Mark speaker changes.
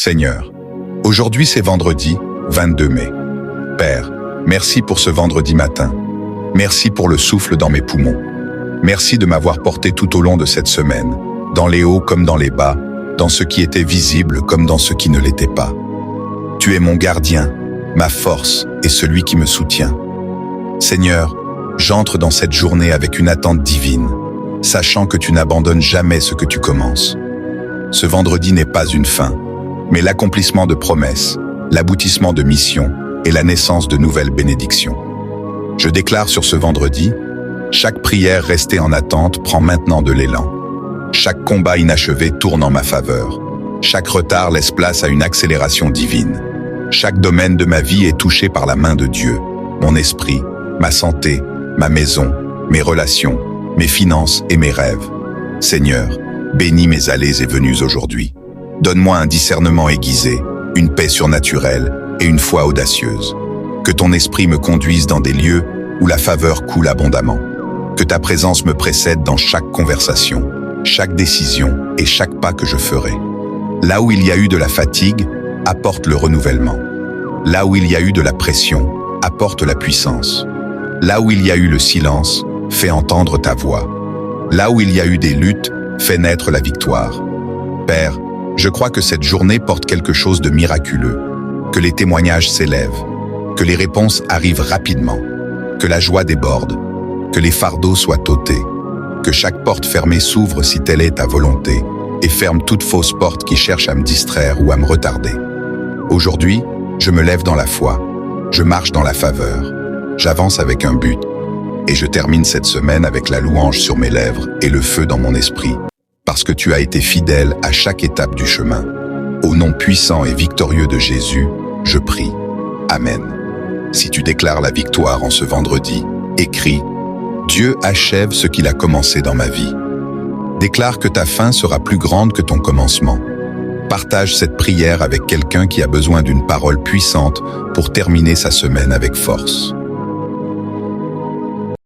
Speaker 1: Seigneur, aujourd'hui c'est vendredi, 22 mai. Père, merci pour ce vendredi matin. Merci pour le souffle dans mes poumons. Merci de m'avoir porté tout au long de cette semaine, dans les hauts comme dans les bas, dans ce qui était visible comme dans ce qui ne l'était pas. Tu es mon gardien, ma force et celui qui me soutient. Seigneur, j'entre dans cette journée avec une attente divine, sachant que tu n'abandonnes jamais ce que tu commences. Ce vendredi n'est pas une fin, mais l'accomplissement de promesses, l'aboutissement de missions et la naissance de nouvelles bénédictions. Je déclare sur ce vendredi, chaque prière restée en attente prend maintenant de l'élan. Chaque combat inachevé tourne en ma faveur. Chaque retard laisse place à une accélération divine. Chaque domaine de ma vie est touché par la main de Dieu. Mon esprit, ma santé, ma maison, mes relations, mes finances et mes rêves. Seigneur, bénis mes allées et venues aujourd'hui. Donne-moi un discernement aiguisé, une paix surnaturelle et une foi audacieuse. Que ton esprit me conduise dans des lieux où la faveur coule abondamment. Que ta présence me précède dans chaque conversation, chaque décision et chaque pas que je ferai. Là où il y a eu de la fatigue, apporte le renouvellement. Là où il y a eu de la pression, apporte la puissance. Là où il y a eu le silence, fais entendre ta voix. Là où il y a eu des luttes, fais naître la victoire. Père, je crois que cette journée porte quelque chose de miraculeux, que les témoignages s'élèvent, que les réponses arrivent rapidement, que la joie déborde, que les fardeaux soient ôtés, que chaque porte fermée s'ouvre si telle est ta volonté, et ferme toute fausse porte qui cherche à me distraire ou à me retarder. Aujourd'hui, je me lève dans la foi, je marche dans la faveur, j'avance avec un but, et je termine cette semaine avec la louange sur mes lèvres et le feu dans mon esprit, parce que tu as été fidèle à chaque étape du chemin. Au nom puissant et victorieux de Jésus, je prie. Amen. Si tu déclares la victoire en ce vendredi, écris « Dieu achève ce qu'il a commencé dans ma vie ». Déclare que ta fin sera plus grande que ton commencement. Partage cette prière avec quelqu'un qui a besoin d'une parole puissante pour terminer sa semaine avec force.